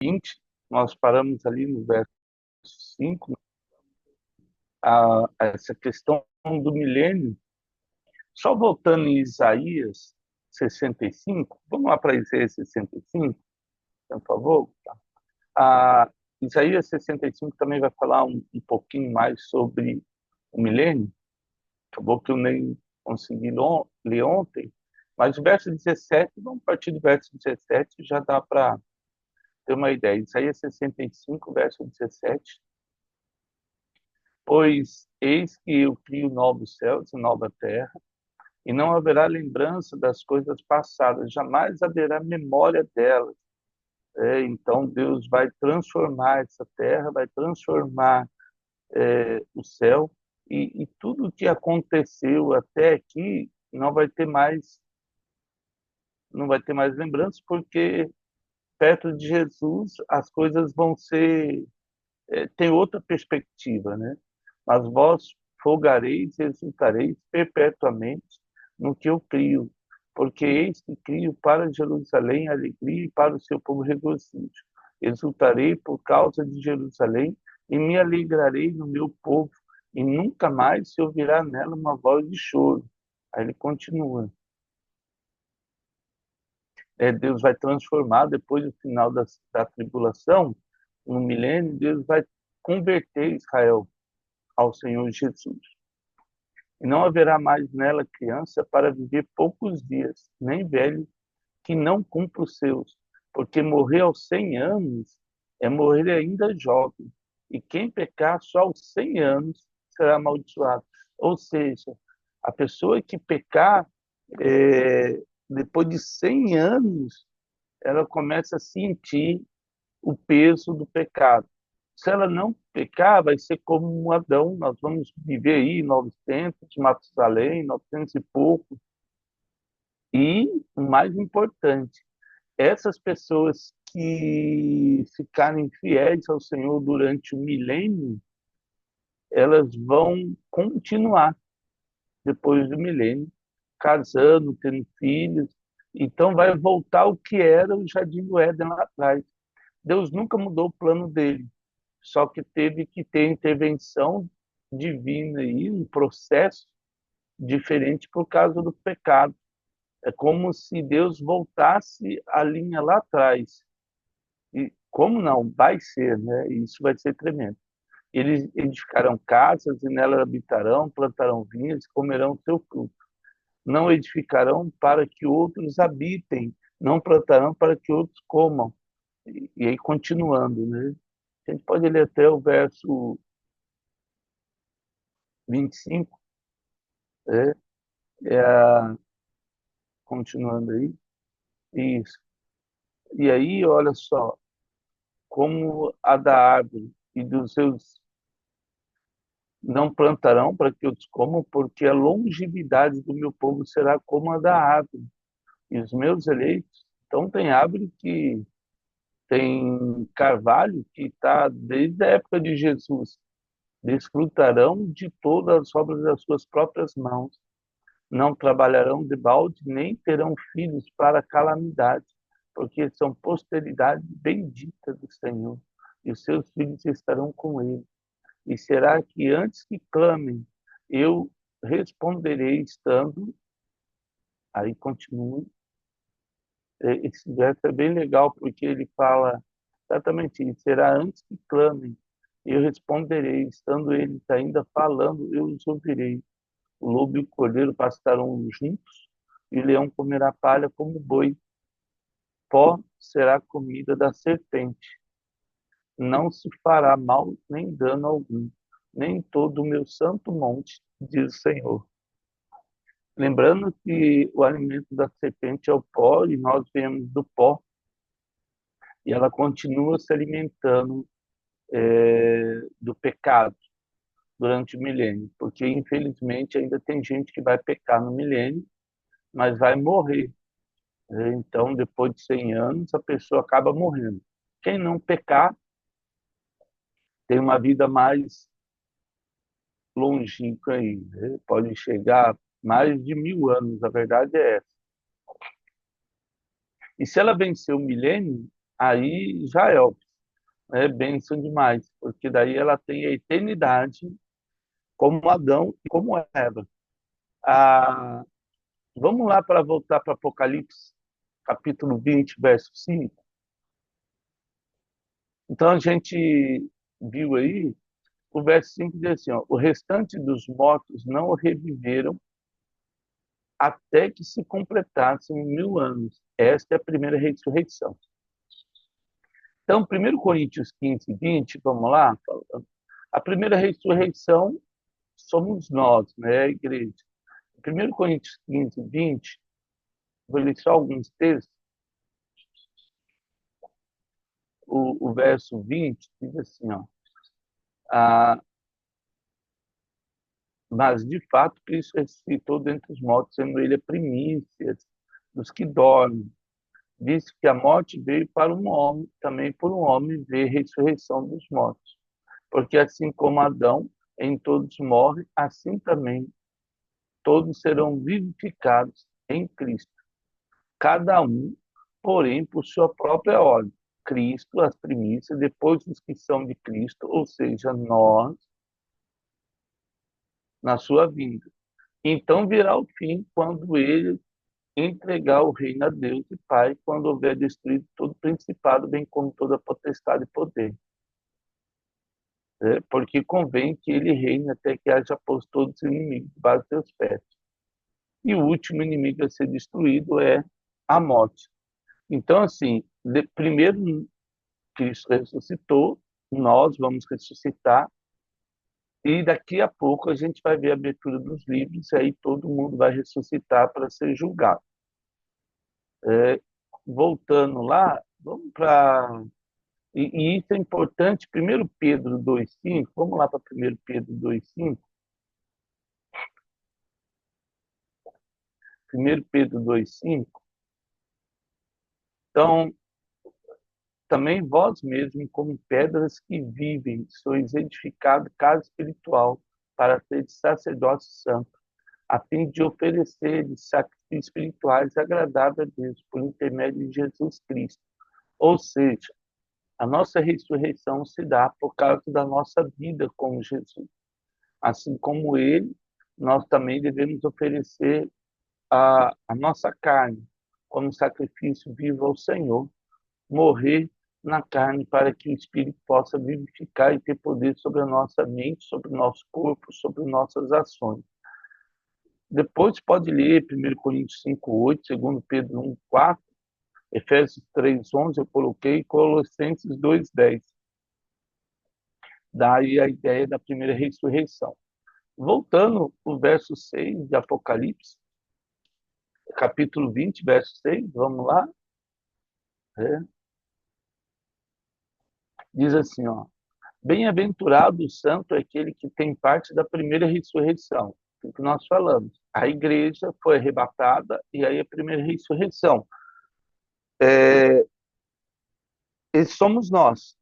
20, nós paramos ali no verso 5, essa questão do milênio. Só voltando em Isaías 65, vamos lá para Isaías 65, por favor. A Isaías 65 também vai falar um pouquinho mais sobre o milênio. Acabou que eu nem consegui ler ontem, mas o verso 17, vamos partir do verso 17, já dá para ter uma ideia. Isaías 65, verso 17. Pois eis que eu crio novos céus e nova terra, e não haverá lembrança das coisas passadas, jamais haverá memória delas. Então Deus vai transformar essa terra, vai transformar o céu, e tudo o que aconteceu até aqui não vai ter mais lembrança, porque perto de Jesus as coisas vão ser, tem outra perspectiva, né? Mas vós folgareis e exultareis perpetuamente no que eu crio, porque eis que crio para Jerusalém alegria e para o seu povo regozijo. Exultarei por causa de Jerusalém e me alegrarei no meu povo, e nunca mais se ouvirá nela uma voz de choro. Aí ele continua. Deus vai transformar, depois do final da tribulação, no milênio, Deus vai converter Israel ao Senhor Jesus. E não haverá mais nela criança para viver poucos dias, nem velho que não cumpra os seus, porque morrer aos 100 anos é morrer ainda jovem, e quem pecar só aos 100 anos será amaldiçoado. Ou seja, a pessoa que pecar, depois de 100 anos, ela começa a sentir o peso do pecado. Se ela não pecar, vai ser como um Adão. Nós vamos viver aí 900, Matusalém, 900 e pouco. E o mais importante, essas pessoas que ficarem fiéis ao Senhor durante o milênio, elas vão continuar depois do milênio, casando, tendo filhos. Então vai voltar o que era o Jardim do Éden lá atrás. Deus nunca mudou o plano dele, só que teve que ter intervenção divina aí, um processo diferente por causa do pecado. É como se Deus voltasse a linha lá atrás. E como não? Vai ser, né? Isso vai ser tremendo. Eles edificarão casas e nelas habitarão, plantarão vinhas, comerão seu fruto. Não edificarão para que outros habitem, não plantarão para que outros comam. E aí, continuando, né? A gente pode ler até o verso 25, né? Continuando aí. Isso. E aí, olha só, como a da árvore e dos seus não plantarão para que outros comam, porque a longevidade do meu povo será como a da árvore. E os meus eleitos, então tem árvore que tem carvalho que está desde a época de Jesus, desfrutarão de todas as obras das suas próprias mãos, não trabalharão de balde, nem terão filhos para calamidade, porque são posteridade bendita do Senhor, e os seus filhos estarão com ele. E será que antes que clamem, eu responderei estando. Aí continua. Esse verso é bem legal, porque ele fala exatamente isso. Será antes que clamem, eu responderei, estando eles ainda falando, eu os ouvirei. O lobo e o cordeiro pastarão juntos, e o leão comerá palha como boi. Pó será comida da serpente. Não se fará mal nem dano algum, nem todo o meu santo monte, diz o Senhor. Lembrando que o alimento da serpente é o pó, e nós viemos do pó, e ela continua se alimentando do pecado durante o milênio, porque infelizmente ainda tem gente que vai pecar no milênio, mas vai morrer. Então, depois de 100 anos, a pessoa acaba morrendo. Quem não pecar tem uma vida mais longínqua aí, né? Pode chegar a mais de 1000 anos, a verdade é essa. E se ela vencer o milênio, aí já é bênção demais, porque daí ela tem a eternidade como Adão e como Eva. Ah, vamos lá para voltar para Apocalipse, capítulo 20, verso 5. Então a gente viu aí, o verso 5 diz assim, ó, o restante dos mortos não reviveram até que se completassem 1000 anos. Esta é a primeira ressurreição. Então, 1 Coríntios 15, 20, vamos lá. A primeira ressurreição somos nós, né, a igreja. 1 Coríntios 15, 20, vou ler só alguns textos. O verso 20 diz assim, ó, ah, mas de fato Cristo ressuscitou dentre os mortos, sendo ele a primícia dos que dormem. Disse que a morte veio para um homem, também por um homem veio a ressurreição dos mortos. Porque assim como Adão em todos morre, assim também todos serão vivificados em Cristo. Cada um, porém, por sua própria ordem. Cristo, as primícias, depois os que são de Cristo, ou seja, nós, na sua vinda. Então virá o fim, quando ele entregar o reino a Deus e Pai, quando houver destruído todo principado, bem como toda potestade e poder. Porque convém que ele reine até que haja posto todos os inimigos debaixo dos seus pés. E o último inimigo a ser destruído é a morte. Então, assim, primeiro Cristo ressuscitou, nós vamos ressuscitar, e daqui a pouco a gente vai ver a abertura dos livros, e aí todo mundo vai ressuscitar para ser julgado. É, voltando lá, vamos para. E isso é importante, 1 Pedro 2,5, vamos lá para 1 Pedro 2,5. 1 Pedro 2,5. Então, também vós mesmos, como pedras que vivem, sois edificados casa espiritual para ser sacerdócio santo, a fim de oferecer sacrifícios espirituais agradáveis a Deus por intermédio de Jesus Cristo. Ou seja, a nossa ressurreição se dá por causa da nossa vida com Jesus. Assim como ele, nós também devemos oferecer a nossa carne como sacrifício vivo ao Senhor, morrer na carne para que o Espírito possa vivificar e ter poder sobre a nossa mente, sobre o nosso corpo, sobre nossas ações. Depois pode ler 1 Coríntios 5:8, 2 Pedro 1:4, Efésios 3:11, eu coloquei, Colossenses 2:10. Daí a ideia da primeira ressurreição. Voltando o verso 6 de Apocalipse, capítulo 20, verso 6, vamos lá. É. Diz assim, ó, bem-aventurado o santo é aquele que tem parte da primeira ressurreição, o que nós falamos. A igreja foi arrebatada e aí a primeira ressurreição. E somos nós.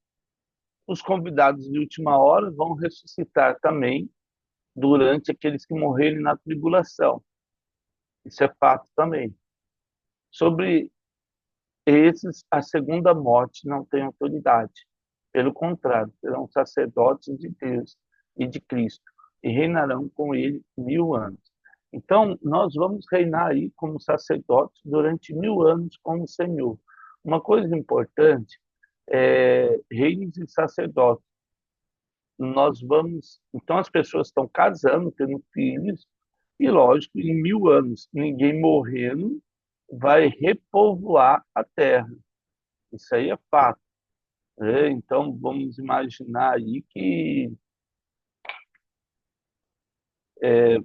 Os convidados de última hora vão ressuscitar também durante aqueles que morrerem na tribulação. Isso é fato também. Sobre esses, a segunda morte não tem autoridade. Pelo contrário, serão sacerdotes de Deus e de Cristo e reinarão com ele 1000 anos. Então, nós vamos reinar aí como sacerdotes durante 1000 anos com o Senhor. Uma coisa importante é reinos e sacerdotes. Nós vamos. Então, as pessoas estão casando, tendo filhos, e lógico, em 1000 anos, ninguém morrendo vai repovoar a terra. Isso aí é fato. Então, vamos imaginar aí que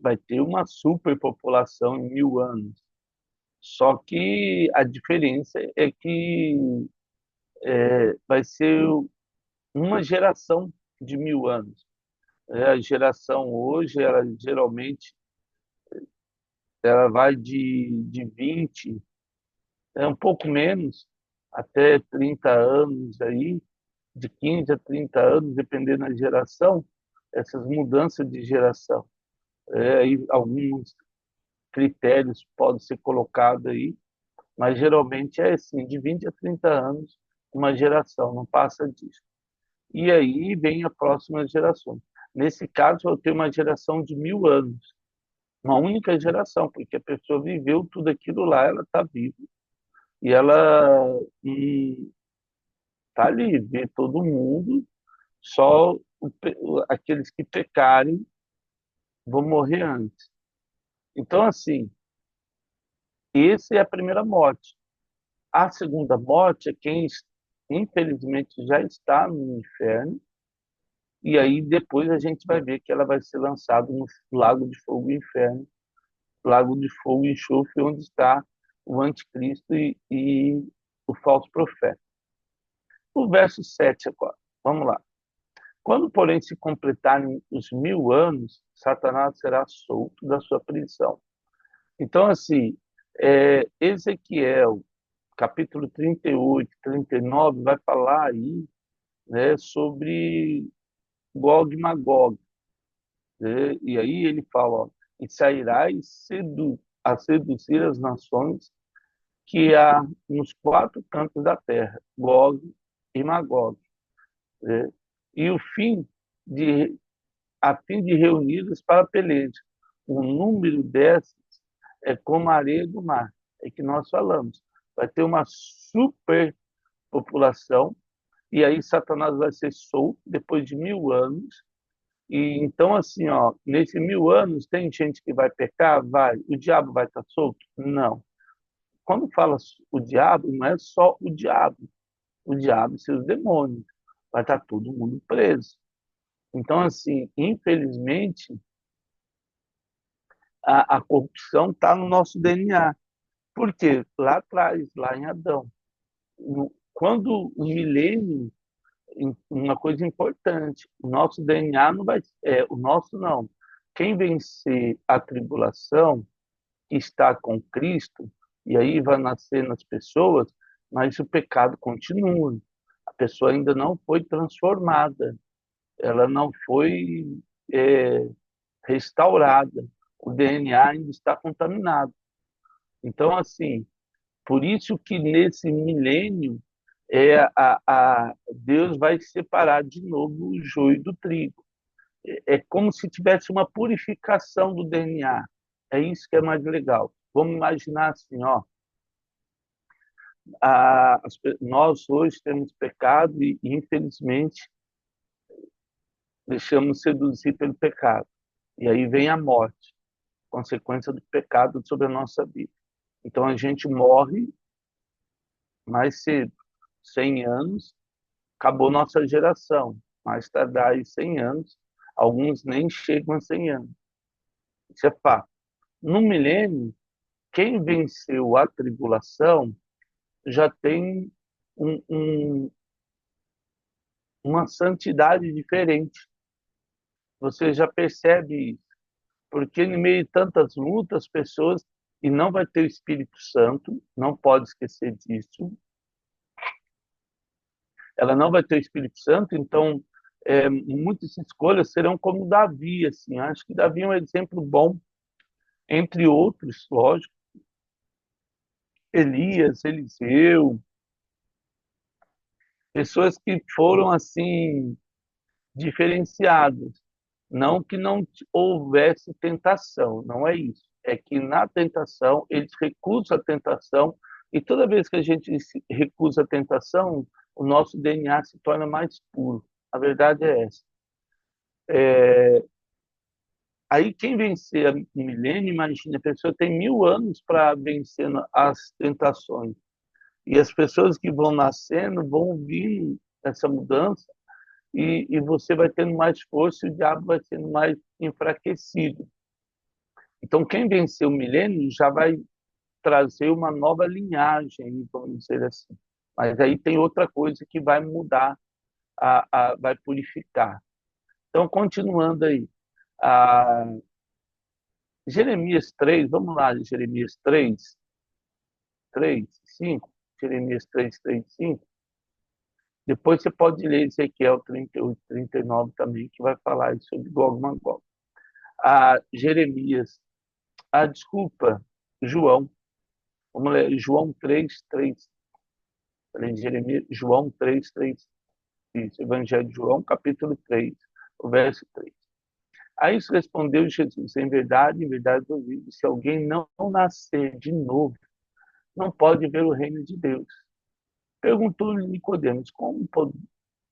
vai ter uma superpopulação em 1000 anos. Só que a diferença é que vai ser uma geração de 1000 anos. A geração hoje, ela geralmente ela vai de 20, um pouco menos, até 30 anos aí, de 15 a 30 anos, dependendo da geração, essas mudanças de geração. Aí alguns critérios podem ser colocados aí, mas geralmente é assim, de 20 a 30 anos uma geração, não passa disso. E aí vem a próxima geração. Nesse caso, eu tenho uma geração de 1000 anos, uma única geração, porque a pessoa viveu tudo aquilo lá, ela está viva. E ela está ali, vê todo mundo, só aqueles que pecarem vão morrer antes. Então, assim, essa é a primeira morte. A segunda morte é quem, infelizmente, já está no inferno, e aí depois a gente vai ver que ela vai ser lançada no lago de fogo e inferno, lago de fogo e enxofre, onde está o anticristo e o falso profeta. O verso 7 agora, vamos lá. Quando, porém, se completarem os 1000 anos, Satanás será solto da sua prisão. Então, assim, Ezequiel, capítulo 38, 39, vai falar aí, né, sobre Gog e Magog, né? E aí ele fala, ó, e sairás a seduzir as nações que há nos quatro cantos da terra, Gog e Magog, né? E de, a fim de reuni-los para a peleja. O número dessas é como a areia do mar, é que nós falamos. Vai ter uma superpopulação, e aí Satanás vai ser solto depois de 1000 anos. E então, assim, ó, nesses 1000 anos, tem gente que vai pecar? Vai. O diabo vai estar solto? Não. Quando fala o diabo, não é só o diabo e seus demônios. Vai estar todo mundo preso. Então, assim, infelizmente, a corrupção está no nosso DNA. Por quê? Lá atrás, lá em Adão, quando o milênio, uma coisa importante, o nosso DNA não vai, o nosso não. Quem vencer a tribulação, que está com Cristo, e aí vai nascer nas pessoas, mas o pecado continua. A pessoa ainda não foi transformada, ela não foi é, restaurada, o DNA ainda está contaminado. Então, assim, por isso que nesse milênio Deus vai separar de novo o joio do trigo. É como se tivesse uma purificação do DNA. É isso que é mais legal. Vamos imaginar assim, ó, nós hoje temos pecado e infelizmente deixamos seduzir pelo pecado. E aí vem a morte, consequência do pecado sobre a nossa vida. Então a gente morre mais cedo, 100 anos, acabou nossa geração. Mais tardar aí 100 anos, alguns nem chegam a 100 anos. Isso é fato. No milênio, quem venceu a tribulação já tem um, uma santidade diferente. Você já percebe isso. Porque no meio de tantas lutas, pessoas, e não vai ter o Espírito Santo, não pode esquecer disso, ela não vai ter o Espírito Santo, então muitas escolhas serão como Davi, assim, acho que Davi é um exemplo bom, entre outros, lógico, Elias, Eliseu, pessoas que foram assim diferenciadas, não que não houvesse tentação, não é isso, é que na tentação eles recusam a tentação e toda vez que a gente recusa a tentação, o nosso DNA se torna mais puro. A verdade é essa. Aí quem vencer o milênio, imagina, a pessoa tem 1000 anos para vencer as tentações. E as pessoas que vão nascendo vão vindo essa mudança e você vai tendo mais força e o diabo vai sendo mais enfraquecido. Então, quem vencer o milênio já vai trazer uma nova linhagem, vamos dizer assim. Mas aí tem outra coisa que vai mudar, vai purificar. Então, continuando aí. A, Jeremias 3, vamos lá, Jeremias 3, 3, 5, Jeremias 3, 3, 5. Depois você pode ler Ezequiel 38, 39 também, que vai falar sobre Gog e Magog. Jeremias, desculpa, João, vamos ler, João 3, 3. Falei de Jeremias, João 3:3. Isso, Evangelho de João, capítulo 3, o verso 3. A isso respondeu Jesus: em verdade eu digo, se alguém não nascer de novo, não pode ver o reino de Deus. Perguntou-lhe Nicodemos: como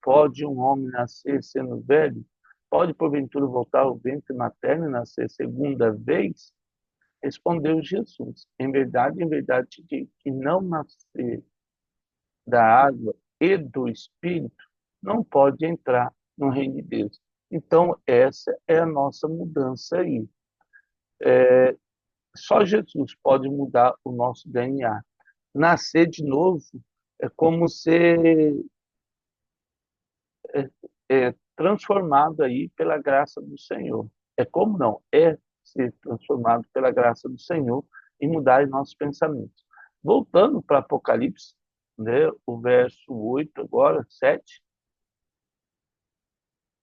pode um homem nascer sendo velho? Pode porventura voltar ao ventre materno e nascer segunda vez? Respondeu Jesus: em verdade te digo que não nascer da água e do Espírito não pode entrar no reino de Deus. Então, essa é a nossa mudança aí. Só Jesus pode mudar o nosso DNA. Nascer de novo é como ser transformado aí pela graça do Senhor. É como não? É ser transformado pela graça do Senhor e mudar os nossos pensamentos. Voltando para Apocalipse, né, o verso 8 agora, 7,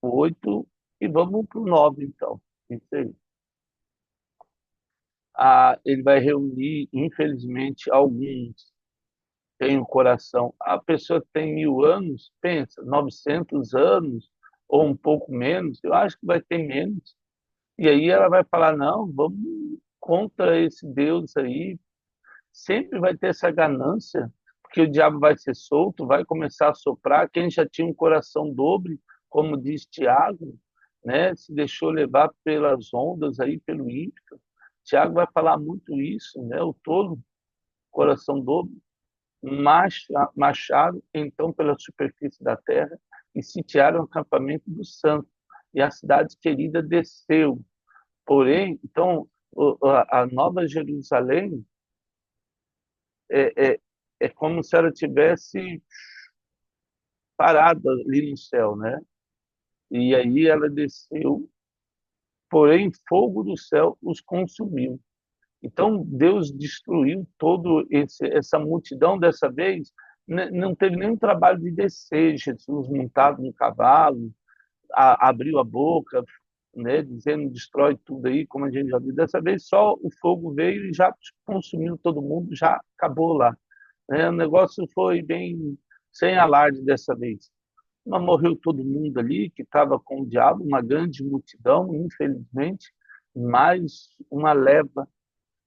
o 8, e vamos para o 9, então. Isso aí. Ele vai reunir, infelizmente, alguns têm o coração. A pessoa que tem 1.000 anos, pensa, 900 anos ou um pouco menos, eu acho que vai ter menos. E aí ela vai falar, não, vamos contra esse Deus aí. Sempre vai ter essa ganância, porque o diabo vai ser solto, vai começar a soprar. Quem já tinha um coração dobre, como diz Tiago, né, se deixou levar pelas ondas aí, pelo ímpeto. Tiago vai falar muito isso, né, o tolo, coração dobre, marcharam então pela superfície da terra e sitiaram o acampamento dos santos. E a cidade querida desceu. Porém, então, a Nova Jerusalém é, é, é como se ela tivesse parado ali no céu, né? E aí ela desceu, porém fogo do céu os consumiu. Então Deus destruiu todo essa multidão dessa vez. Não teve nenhum trabalho de descer. Jesus montado no cavalo, abriu a boca, né, dizendo destrói tudo aí, como a gente já viu. Dessa vez só o fogo veio e já consumiu todo mundo, já acabou lá. O negócio foi bem sem alarde dessa vez. Mas morreu todo mundo ali que estava com o diabo, uma grande multidão, infelizmente, mais uma leva,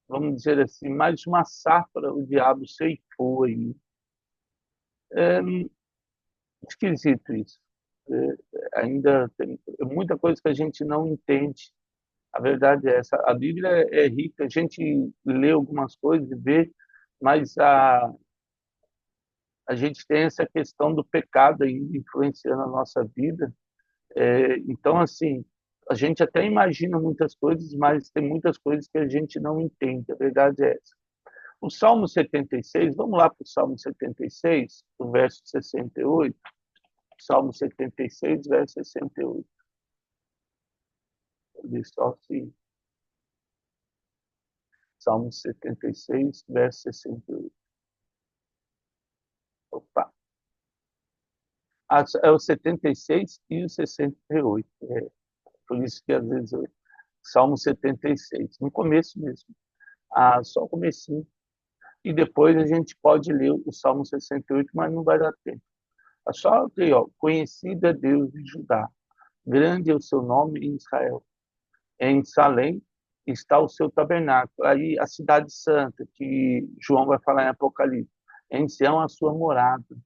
vamos dizer assim, mais uma safra o diabo ceifou aí. É esquisito isso. Ainda tem muita coisa que a gente não entende. A verdade é essa. A Bíblia é rica, a gente lê algumas coisas e vê, mas a gente tem essa questão do pecado ainda influenciando a nossa vida. Então, assim, a gente até imagina muitas coisas, mas tem muitas coisas que a gente não entende. A verdade é essa. O Salmo 76, vamos lá para o Salmo 76, o verso 68. Salmo 76, verso 68. Olha só se Salmo 76, verso 68. Opa. É o 76 e o 68. Por isso que às vezes Salmo 76, no começo mesmo. Só o comecinho. E depois a gente pode ler o Salmo 68, mas não vai dar tempo. Só aqui, ó, conhecido é Deus de Judá, grande é o seu nome em Israel. Em Salém está o seu tabernáculo. Aí a cidade santa, que João vai falar em Apocalipse. Em Sião a sua morada.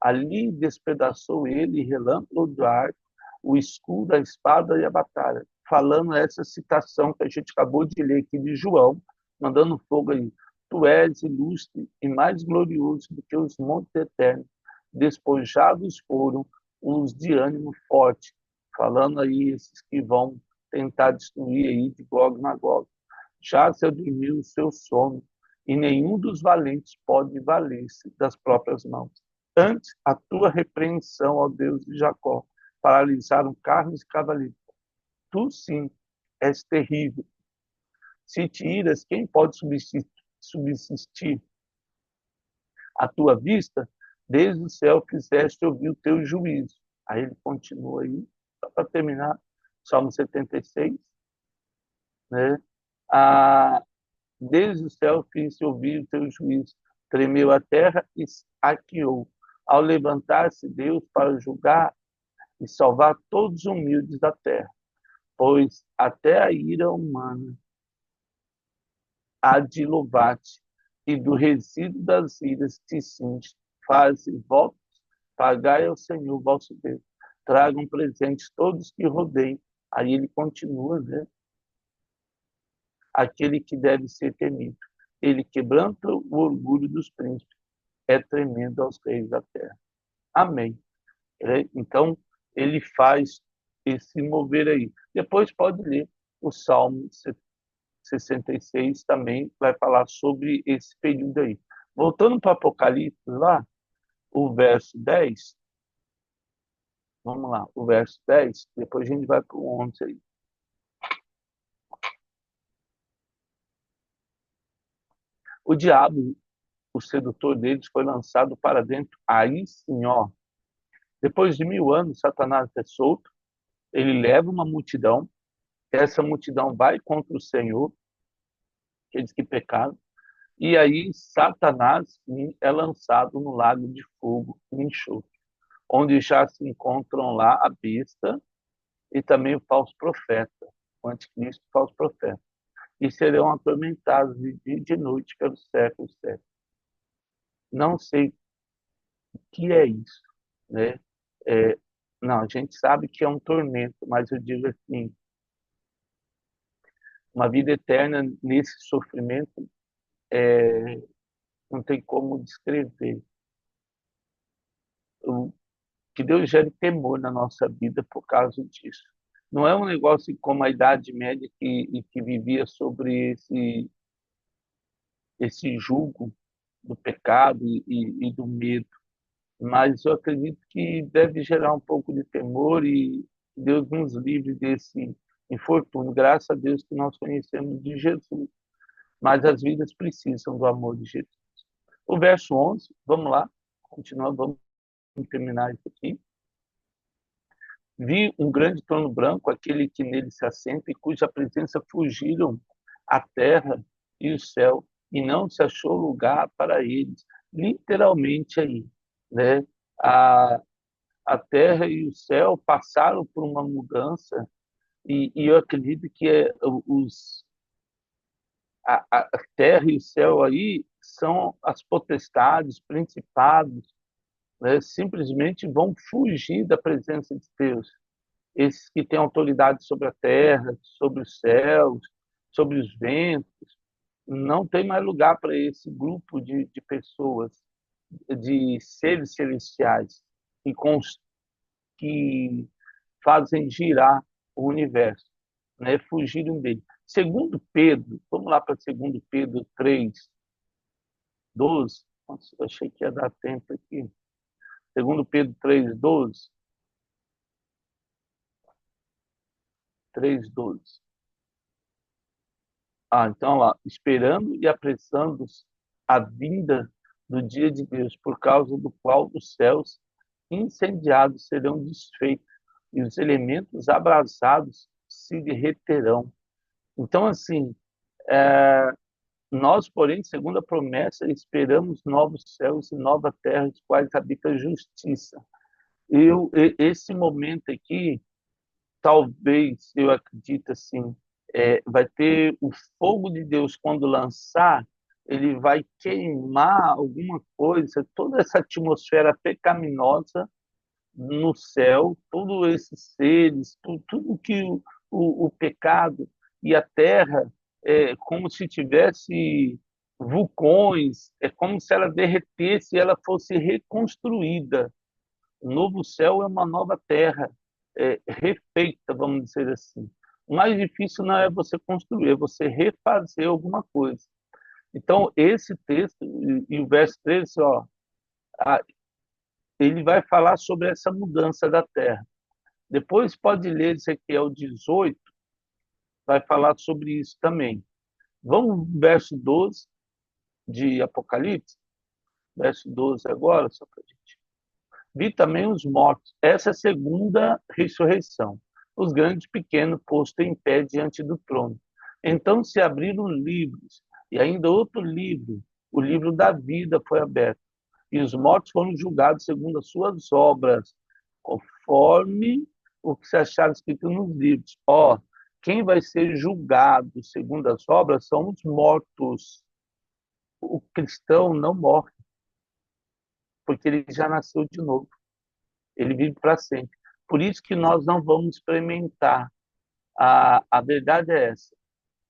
Ali despedaçou ele, relâmpago do arco, o escudo, a espada e a batalha. Falando essa citação que a gente acabou de ler aqui de João, mandando fogo aí. Tu és ilustre e mais glorioso do que os montes eternos. Despojados foram os de ânimo forte. Falando aí esses que vão tentar destruir aí de Gog e Magog. Já se dormiu o seu sono, e nenhum dos valentes pode valer-se das próprias mãos. Antes, a tua repreensão, ó Deus de Jacó, paralisaram carros e cavaleiros. Tu, sim, és terrível. Se te iras, quem pode subsistir à tua vista? Desde o céu quiseste ouvir o teu juízo. Aí ele continua aí, só para terminar, Salmo 76, né? Ah, desde o céu fiz ouvir o teu juízo, tremeu a terra e arqueou. ao levantar-se Deus para julgar e salvar todos os humildes da terra, pois até a ira humana há de louvar-te, e do resíduo das iras te cinge. Faze votos, pagai ao Senhor vosso Deus. Tragam presentes todos que rodeiem. Aí ele continua, né? Aquele que deve ser temido. Ele quebranta o orgulho dos príncipes. É tremendo aos reis da terra. Amém. Então, ele faz esse mover aí. Depois pode ler o Salmo 66, também vai falar sobre esse período aí. Voltando para o Apocalipse lá, o verso 10, vamos lá, o verso 10, depois a gente vai para o 11 aí. O diabo, o sedutor deles, foi lançado para dentro. Aí sim, ó, depois de 1000 anos, Satanás é solto, ele leva uma multidão, essa multidão vai contra o Senhor, aqueles que pecaram, e aí Satanás é lançado no lago de fogo e enxofre, onde já se encontram lá a besta e também o falso profeta, o anticristo e o falso profeta, e serão atormentados de dia e de noite pelos séculos séculos. Não sei o que é isso, né? É, não, a gente sabe que é um tormento, mas eu digo assim, uma vida eterna nesse sofrimento não tem como descrever. O que Deus gere temor na nossa vida por causa disso. Não é um negócio como a Idade Média que vivia sobre esse jugo do pecado e do medo, mas eu acredito que deve gerar um pouco de temor e Deus nos livre desse infortúnio. Graças a Deus que nós conhecemos de Jesus, mas as vidas precisam do amor de Jesus. O verso 11, vamos lá, continuando, vamos terminar isso aqui. Vi um grande trono branco, aquele que nele se assenta e cuja presença fugiram a terra e o céu, e não se achou lugar para eles. Literalmente aí, né? A, a terra e o céu passaram por uma mudança e eu acredito que a terra e o céu aí são as potestades, principados, né? Simplesmente vão fugir da presença de Deus. Esses que têm autoridade sobre a terra, sobre os céus, sobre os ventos, não tem mais lugar para esse grupo de pessoas, de seres celestiais, que, que fazem girar o universo, né? Fugiram dele. Segundo Pedro, vamos lá para segundo Pedro 3:12. Nossa, eu achei que ia dar tempo aqui. Segundo Pedro 3:12. 3:12. Então lá, esperando e apressando a vinda do dia de Deus, por causa do qual os céus incendiados serão desfeitos e os elementos abrasados se derreterão. Então, assim, nós, porém, segundo a promessa, esperamos novos céus e nova terra, os quais habita a justiça. Esse momento aqui, talvez, eu acredito assim, vai ter o fogo de Deus quando lançar, ele vai queimar alguma coisa, toda essa atmosfera pecaminosa no céu, todos esses seres, tudo que o pecado e a terra é como se tivesse vulcões, é como se ela derretesse e ela fosse reconstruída. O novo céu é uma nova terra, refeita, vamos dizer assim. O mais difícil não é você construir, é você refazer alguma coisa. Então, esse texto, e o verso 13, ó, ele vai falar sobre essa mudança da terra. Depois pode ler Ezequiel 18, vai falar sobre isso também. Vamos no verso 12 de Apocalipse, verso 12 agora, só para a gente. Vi também os mortos. Essa é a segunda ressurreição. Os grandes e pequenos postos em pé diante do trono. Então se abriram livros, e ainda outro livro, o livro da vida foi aberto. e os mortos foram julgados segundo as suas obras, conforme o que se achava escrito nos livros. Ó, quem vai ser julgado segundo as obras são os mortos. O cristão não morre, porque ele já nasceu de novo. Ele vive para sempre. Por isso que nós não vamos experimentar. A verdade é essa.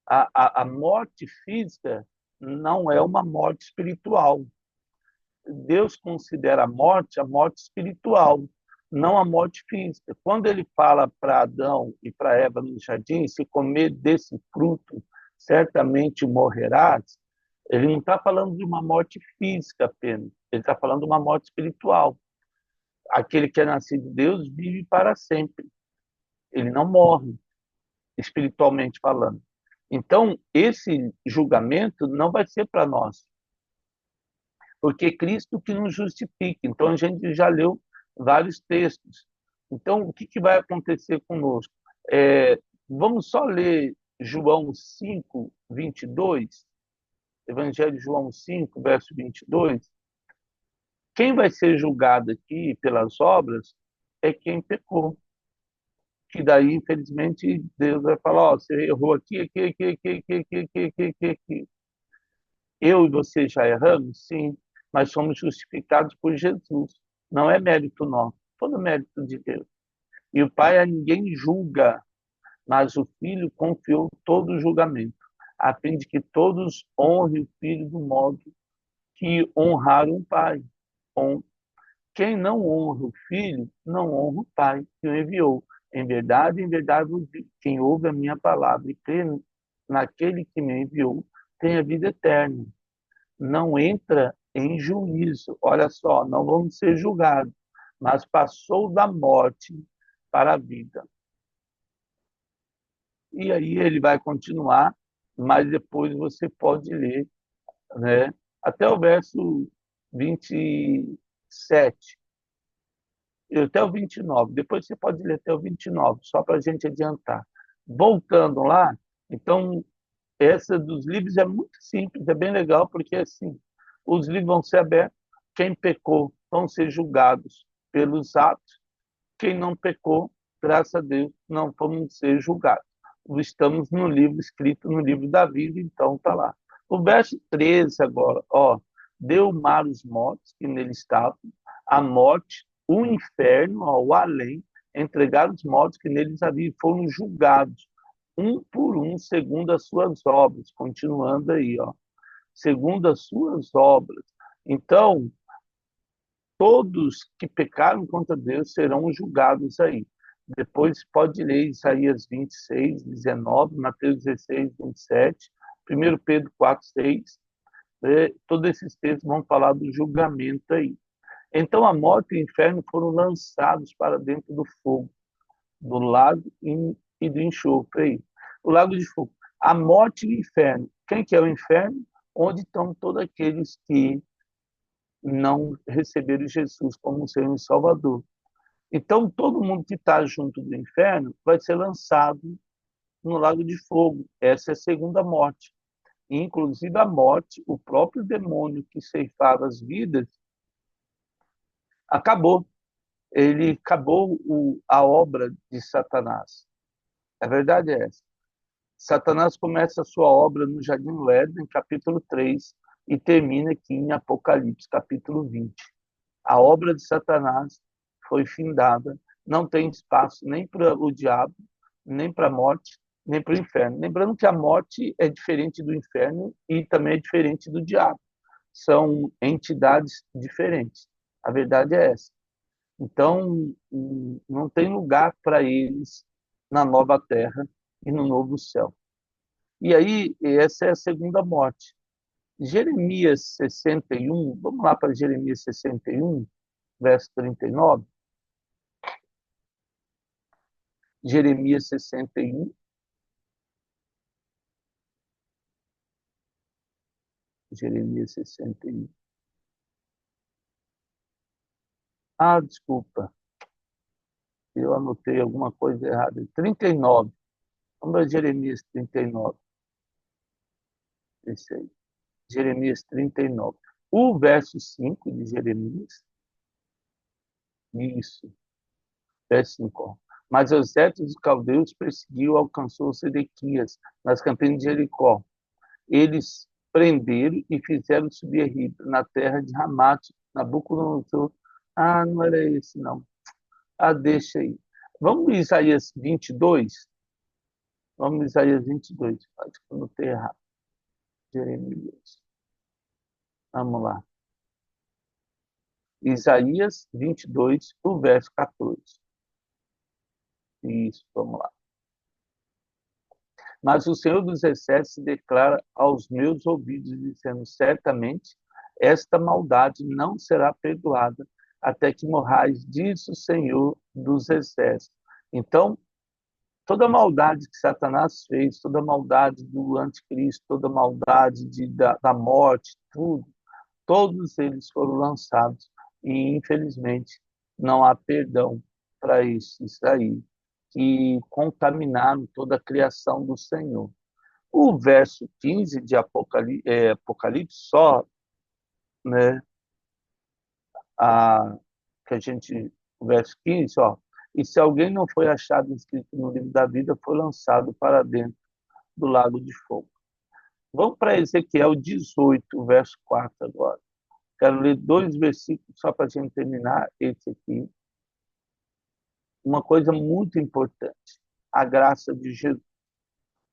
A morte física não é uma morte espiritual. Deus considera a morte espiritual, não a morte física. Quando ele fala para Adão e para Eva no jardim, se comer desse fruto, certamente morrerás, ele não está falando de uma morte física apenas, ele está falando de uma morte espiritual. Aquele que é nascido de Deus vive para sempre, ele não morre, espiritualmente falando. Então, esse julgamento não vai ser para nós, porque é Cristo que nos justifica. Então, a gente já leu vários textos. Então, o que vai acontecer conosco? Vamos só ler João 5, 22, Evangelho de João 5, verso 22. Quem vai ser julgado aqui pelas obras é quem pecou. Que daí, infelizmente, Deus vai falar, ó, você errou aqui, aqui, aqui, aqui, aqui, aqui, aqui, aqui, aqui, aqui. Eu e você já erramos? Sim, mas somos justificados por Jesus. Não é mérito nosso, todo mérito de Deus. E o Pai a ninguém julga, mas o Filho confiou todo o julgamento, a fim de que todos honrem o Filho do modo que honraram o Pai. Bom, quem não honra o Filho, não honra o Pai que o enviou. Em verdade vos digo, quem ouve a minha palavra e crê naquele que me enviou, tem a vida eterna. Não entra em juízo. Olha só, não vamos ser julgados, mas passou da morte para a vida. E aí ele vai continuar, mas depois você pode ler, né, até o verso 27, até o 29. Depois você pode ler até o 29, só para a gente adiantar. Voltando lá, então, essa dos livros é muito simples, é bem legal, porque assim, os livros vão ser abertos, quem pecou vão ser julgados pelos atos, quem não pecou, graças a Deus, não vamos ser julgados. Estamos no livro escrito no livro da vida, então está lá. O verso 13 agora, ó, deu o mar os mortos que nele estavam, a morte, o inferno, ó, o além, entregaram os mortos que neles haviam, foram julgados, um por um, segundo as suas obras. Continuando aí, ó, segundo as suas obras. Então, todos que pecaram contra Deus serão julgados aí. Depois pode ler Isaías 26, 19, Mateus 16, 27, 1 Pedro 4, 6. Todos esses textos vão falar do julgamento aí. Então a morte e o inferno foram lançados para dentro do fogo, do lago e do enxofre aí. O lago de fogo. A morte e o inferno. Quem que é o inferno? Onde estão todos aqueles que não receberam Jesus como Senhor e Salvador. Então, todo mundo que está junto do inferno vai ser lançado no lago de fogo. Essa é a segunda morte. Inclusive a morte, o próprio demônio que ceifava as vidas, acabou. Ele acabou a obra de Satanás. A verdade é essa. Satanás começa a sua obra no Jardim do Éden, capítulo 3, e termina aqui em Apocalipse, capítulo 20. A obra de Satanás foi findada, não tem espaço nem para o diabo, nem para a morte, nem para o inferno. Lembrando que a morte é diferente do inferno e também é diferente do diabo. São entidades diferentes. A verdade é essa. Então, não tem lugar para eles na nova terra e no novo céu. E aí, essa é a segunda morte. Jeremias 61, vamos lá para Jeremias 61, verso 39. Jeremias 61, Jeremias 61. Ah, desculpa, eu anotei alguma coisa errada. 39. Vamos para Jeremias 39. Esse aí. Jeremias 39. O verso 5 de Jeremias, isso, verso 5. Ó. Mas o exército dos caldeus perseguiu e alcançou Sedequias nas campinas de Jericó. Eles prenderam e fizeram subir a Ribla, na terra de Ramate, Nabucodonosor. Ah, não era esse, não. Ah, deixa aí. Vamos em Isaías 22? Vamos em Isaías 22. Acho que eu não tenho errado. Jeremias. Vamos lá. Isaías 22, o verso 14. Isso, vamos lá. Mas o Senhor dos Exércitos declara aos meus ouvidos, dizendo: certamente esta maldade não será perdoada até que morrais, diz o Senhor dos Exércitos. Então, toda maldade que Satanás fez, toda maldade do anticristo, toda maldade da morte, tudo, todos eles foram lançados e, infelizmente, não há perdão para esses aí que contaminaram toda a criação do Senhor. O verso 15 de Apocalipse só, né, a, que a gente, o verso 15, ó, e se alguém não foi achado inscrito no livro da vida, foi lançado para dentro do lago de fogo. Vamos para Ezequiel 18, verso 4 agora. Quero ler 2 versículos só para a gente terminar esse aqui. Uma coisa muito importante, a graça de Jesus.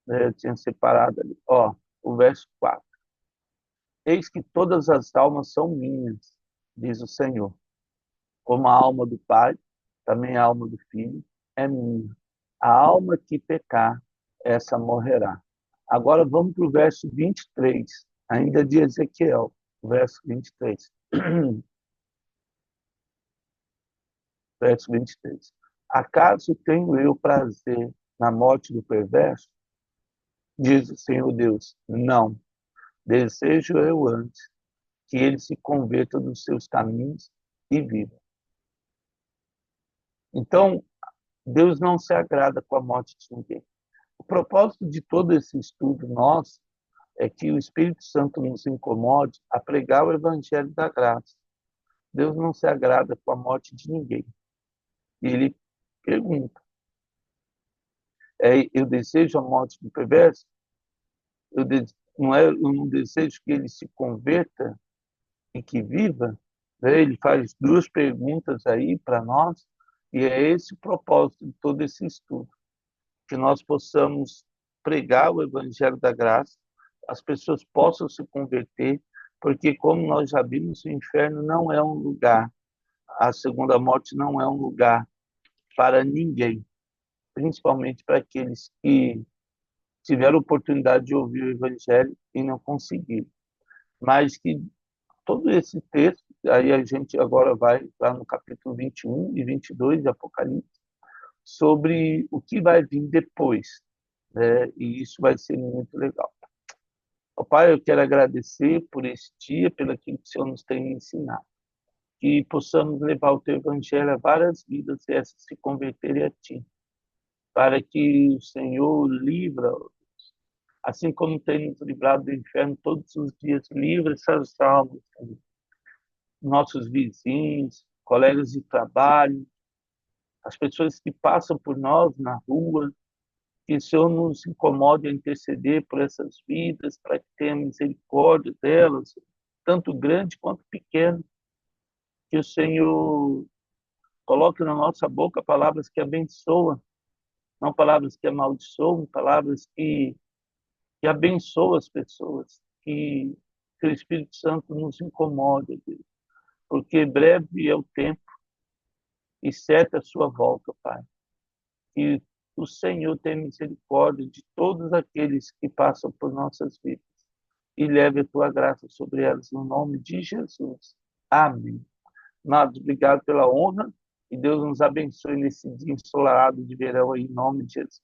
Eu tinha separado ali. Ó, o verso 4. Eis que todas as almas são minhas, diz o Senhor. Como a alma do Pai, também a alma do Filho é minha. A alma que pecar, essa morrerá. Agora vamos para o verso 23, ainda de Ezequiel, verso 23. Verso 23. Acaso tenho eu prazer na morte do perverso? Diz o Senhor Deus. Não. Desejo eu antes que ele se converta dos seus caminhos e viva. Então, Deus não se agrada com a morte de ninguém. O propósito de todo esse estudo nosso é que o Espírito Santo nos incomode a pregar o evangelho da graça. Deus não se agrada com a morte de ninguém. E ele pergunta: eu desejo a morte do perverso? Eu não desejo que ele se converta e que viva? Né? Ele faz 2 perguntas aí para nós, e é esse o propósito de todo esse estudo, que nós possamos pregar o evangelho da graça, as pessoas possam se converter, porque, como nós já vimos, o inferno não é um lugar, a segunda morte não é um lugar para ninguém, principalmente para aqueles que tiveram oportunidade de ouvir o evangelho e não conseguiram. Mas que todo esse texto, aí a gente agora vai lá no capítulo 21 e 22 de Apocalipse, sobre o que vai vir depois, né? E isso vai ser muito legal. Ó Pai, eu quero agradecer por esse dia, pelo que o Senhor nos tem ensinado. Que possamos levar o Teu Evangelho a várias vidas e essas se converterem a Ti. Para que o Senhor livra, assim como tem nos livrado do inferno todos os dias, livra essas almas, nossos vizinhos, colegas de trabalho, as pessoas que passam por nós na rua, que o Senhor nos incomode a interceder por essas vidas, para que tenha misericórdia delas, tanto grande quanto pequeno. Que o Senhor coloque na nossa boca palavras que abençoam, não palavras que amaldiçoam, palavras que abençoam as pessoas. Que o Espírito Santo nos incomode, Deus, porque breve é o tempo e certa é a sua volta, Pai. Que o Senhor tenha misericórdia de todos aqueles que passam por nossas vidas e leve a tua graça sobre elas, no nome de Jesus. Amém. Amados, obrigado pela honra e Deus nos abençoe nesse dia ensolarado de verão aí, em nome de Jesus.